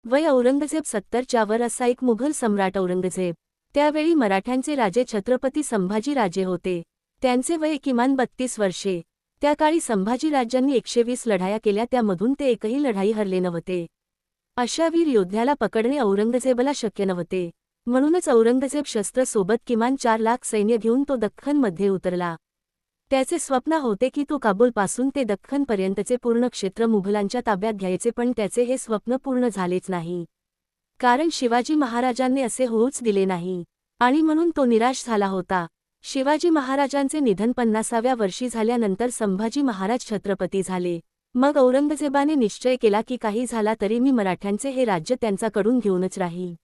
वय औरंगजेब 70च्या वर असा एक मुघल सम्राट औरंगजेब। त्यावेळी मराठ्यांचे राजे छत्रपती संभाजी राजे होते। त्यांचे वय किमान 32 वर्षे। त्या काळी संभाजी राज्यांनी 120 लढाया केल्या, त्यामधून ते एकही लढाई हरले नव्हते। अशा वीर योद्ध्याला पकडणे औरंगजेबला शक्य नव्हते। म्हणूनच औरंगजेब शस्त्र सोबत किमान 4 लाख सैन्य घेऊन तो दख्खनमध्ये उतरला। त्याचे स्वप्न होते की तो काबूलपासून ते दख्खनपर्यंतचे पूर्ण क्षेत्र मुघलांच्या ताब्यात घ्यायचे, पण त्याचे हे स्वप्न पूर्ण झालेच नाही। कारण शिवाजी महाराजांनी असे होऊच दिले नाही आणि म्हणून तो निराश झाला होता। शिवाजी महाराजांचे निधन 50व्या वर्षी झाल्यानंतर संभाजी महाराज छत्रपती झाले। मग औरंगजेबाने निश्चय केला की काही झाला तरी मी मराठ्यांचे हे राज्य त्यांच्याकडून घेऊनच राहील।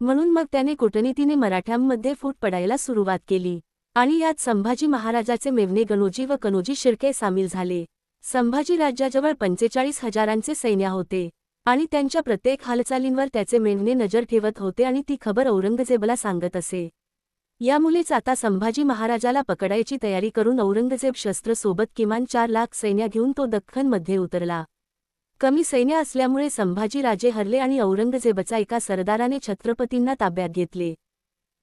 म्हणून मग त्याने कूटनीतीने मराठ्यांमध्ये फूट पडायला सुरुवात केली आणि यात संभाजी महाराजाचे मेव्हणे गणोजी व कनोजी शिर्के सामील झाले। संभाजी राज्याजवळ 45,000चे सैन्य होते आणि त्यांच्या प्रत्येक हालचालींवर त्याचे मेव्हणे नजर ठेवत होते आणि ती खबर औरंगजेबला सांगत असे। यामुळेच आता संभाजी महाराजाला पकडायची तयारी करून औरंगजेब शस्त्र सोबत किमान 4 लाख सैन्य घेऊन तो दख्खनमध्ये उतरला। कमी सैन्य असल्यामुळे संभाजी राजे हरले आणि औरंगजेबचा एका सरदाराने छत्रपतींना ताब्यात घेतले।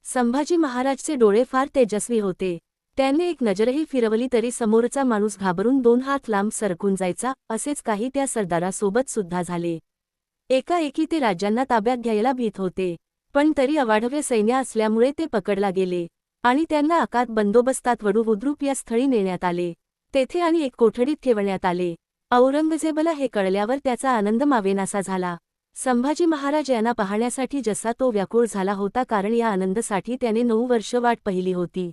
संभाजी महाराजचे डोळे फार तेजस्वी होते। त्याने एक नजरही फिरवली तरी समोरचा माणूस घाबरून 2 हात लांब सरकून जायचा। असेच काही त्या सरदारासोबत सुद्धा झाले। एकाएकी ते राज्यांना ताब्यात घ्यायला भीत होते, पण तरी अवाढव्य सैन्य असल्यामुळे ते पकडला गेले आणि त्यांना अकात बंदोबस्तात वडू बुद्रुक या स्थळी नेण्यात आले। तेथे आणि एक कोठडीत ठेवण्यात आले। औरंगजेबला हे कळल्यावर त्याचा आनंद मावेनासा झाला। संभाजी महाराज यांना पाहण्यासाठी जसा तो व्याकुळ झाला होता, कारण या आनंदासाठी त्याने 9 वर्ष वाट पाहिली होती।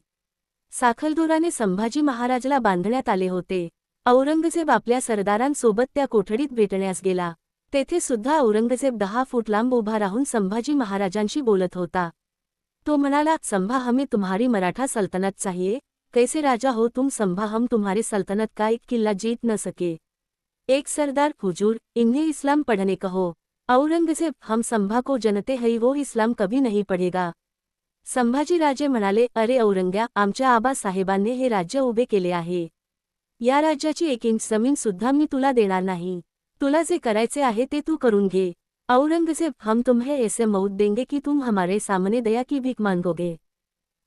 साखळदोराने संभाजी महाराजला बांधण्यात आले होते। औरंगजेब आपल्या सरदारांसोबत त्या कोठडीत भेटण्यास गेला। तेथे सुद्धा औरंगजेब 10 फूट लांब उभा राहून संभाजी महाराजांशी बोलत होता। तो म्हणाला, संभा, हमें तुम्हारी मराठा सल्तनत चाहिए। कैसे राजा हो तुम संभा, हम तुम्हारे सल्तनत का एक किला जीत न सके। एक सरदार, हुजूर, इन्हें इस्लाम पढ़ने कहो। औरंगजेब, हम संभा को जनते हैं, वो इस्लाम कभी नहीं पढ़ेगा। संभाजी राजे म्हणाले, अरे औरंग्या, आमच्या आबा साहेबांनी हे राज्य उभे केले आहे। या राज्याची 1 इंच जमीन सुद्धा मी तुला देणार नाही। तुला जे करायचे आहे ते तू करून घे। औरंगजेब, हम तुम्हें ऐसे मौत देंगे कि तुम हमारे सामने दया की भीख मांगोगे।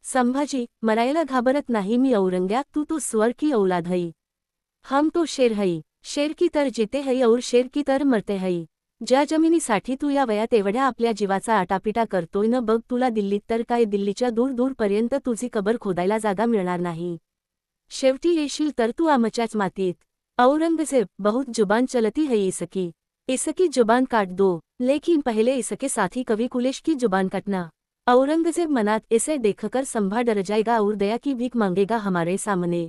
संभाजी, मरायला घाबरत नाही मी औरंग्या, तू तो स्वर की औलाद हई। हम तो शेर हई, शेर की तर जीते हई और शेर की तर मरते हई। ज्या जमिनीसाठी तू या वयात एवढ्या आपल्या जीवाचा आटापिटा करतोय न, बघ तुला दिल्लीत तर काय, दिल्लीच्या दूर दूरपर्यंत तुझी कबर खोदायला जागा मिळणार नाही। शेवटी येशील तर तू आमच्याच मातीत। औरंगजेब, बहुत जुबान चलती है इसकी, इसकी जुबान काट दो, लेकिन पहले इसके साथी कवि कुलेश की जुबान काटना। औरंगजेब मनात ऐसे देखकर संभा डर जाएगा और दया की भीख मांगेगा हमारे सामने।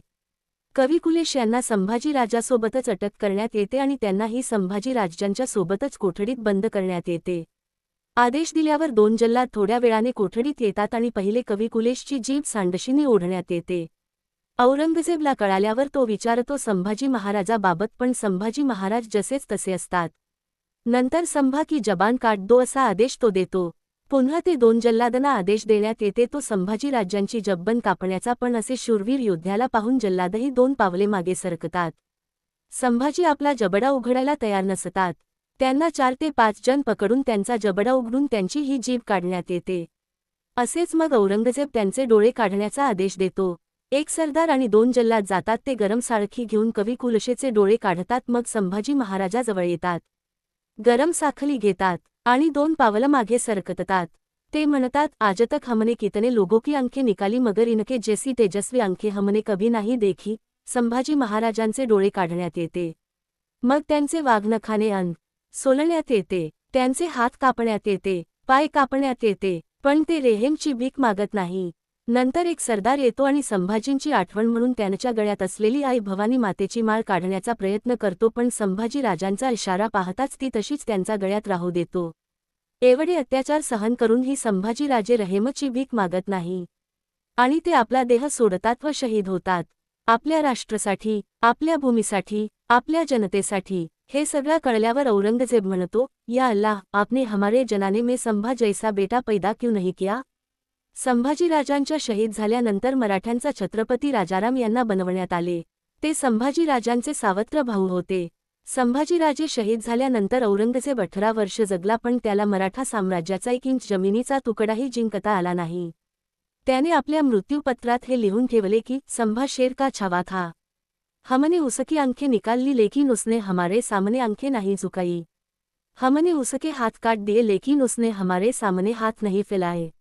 कवी कुलेश यांना संभाजी राजासोबतच अटक करण्यात येते आणि त्यांनाही संभाजी राजांच्या सोबतच कोठडीत बंद करण्यात येते। आदेश दिल्यावर 2 जल्लाद थोड्या वेळाने कोठडीत येतात आणि पहिले कवी कुलेशची जीभ सांडशीने ओढण्यात येते। औरंगजेबला कळाल्यावर तो विचारतो संभाजी महाराजाबाबत, पण संभाजी महाराज जसेच तसे असतात। नंतर संभा की जबान काट दो असा आदेश तो देतो। पुन्हा ते 2 जल्लादांना आदेश देण्यात येते, तो संभाजी राजांची जब्बन कापण्याचा, पण असे शूरवीर योद्ध्याला पाहून जल्लादही 2 पावले मागे सरकतात। संभाजी आपला जबडा उघडायला तयार नसतात। त्यांना 4 ते 5 जण पकडून त्यांचा जबडा उघडून त्यांची ही जीभ काढण्यात येते। असेच मग औरंगजेब त्यांचे डोळे काढण्याचा आदेश देतो। एक सरदार आणि 2 जल्लाद जातात, ते गरम साळखी घेऊन कवी कुलशेचे डोळे काढतात, मग संभाजी महाराजाजवळ येतात, गरम साखली घेतात आणि 2 पावलं मागे सरकतात। ते म्हणतात, आज तक हमने कितने लोगों की आंखें निकाली, मगर इनके जैसी तेजस्वी आंखें हमने कभी नहीं देखी। संभाजी महाराजांचे डोळे काढण्यात येते। मग त्यांचे वाघनखाने सोलण्यात येते, त्यांचे हात कापण्यात येते, पाय कापण्यात येते, पण ते रेहेमची भीक मागत नाही। नंतर एक सरदार येतो आणि संभाजींची आठवण म्हणून त्यांच्या गळ्यात असलेली आई भवानी मातेची माळ काढण्याचा प्रयत्न करतो, पण संभाजी राजांचा इशारा पाहताच ती तशीच त्यांच्या गळ्यात राहू देतो। एवढे अत्याचार सहन करूनही संभाजी राजे रहेमची भीक मागत नाही आणि ते आपला देह सोडतात व शहीद होतात। आपल्या राष्ट्रासाठी, आपल्या भूमीसाठी, आपल्या जनतेसाठी। हे सगळं कळल्यावर औरंगजेब म्हणतो, या अल्लाह, आपने हमारे जनाने में संभा जैसा बेटा पैदा क्यों नहीं किया। संभाजी राजांच्या शहीद झाल्यानंतर मराठ्यांचा छत्रपती राजाराम यांना बनवण्यात आले। ते संभाजी राजांचे सावत्र भाऊ होते। संभाजीराजे शहीद झाल्यानंतर औरंगजेब 18 वर्ष जगला, पण त्याला मराठा साम्राज्याचा 1 इंच जमिनीचा तुकडाही जिंकता आला नाही. त्याने आपल्या मृत्यूपत्रात हे लिहून ठेवले की संभा शेर का छावा था. हमने उसकी आंखें निकाल ली लेकिन उसने हमारे सामने आंखें नहीं झुकाई. हमने उसके हाथ काट दिए लेकिन उसने हमारे सामने हाथ नहीं फैलाए.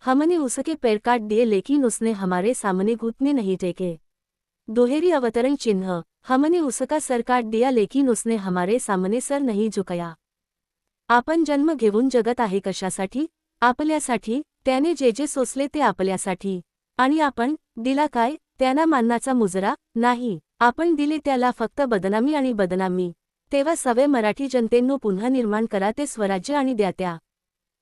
हमने उसके पैर काट दिए लेकिन उसने हमारे सामने घुटने नहीं टेके. दुहेरी अवतरण चिन्ह. हमने उसका सर काट दिया लेकिन उसने हमारे सामने सर नहीं झुकाया. आपण जन्म घेऊन जगत आहे कशासाठी? आपल्यासाठी. त्याने जे जे सोसले ते आपल्यासाठी. आणि आपण दिला काय? त्यांना मानाचा मुजरा नाही. आपण दिले त्याला फक्त बदनामी आणि बदनामी. तेव्हा सवे मराठी जनतेंनो पुन्हा निर्माण करा ते स्वराज्य आणि द्या त्या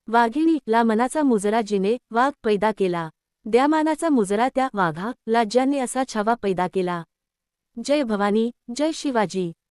वाघिणी ला मनाचा मुजरा जिने वाघ पैदा केला. द्या मानाचा मुजरा त्या वाघा ला ज्याने असा छावा पैदा केला. जय भवानी, जय शिवाजी.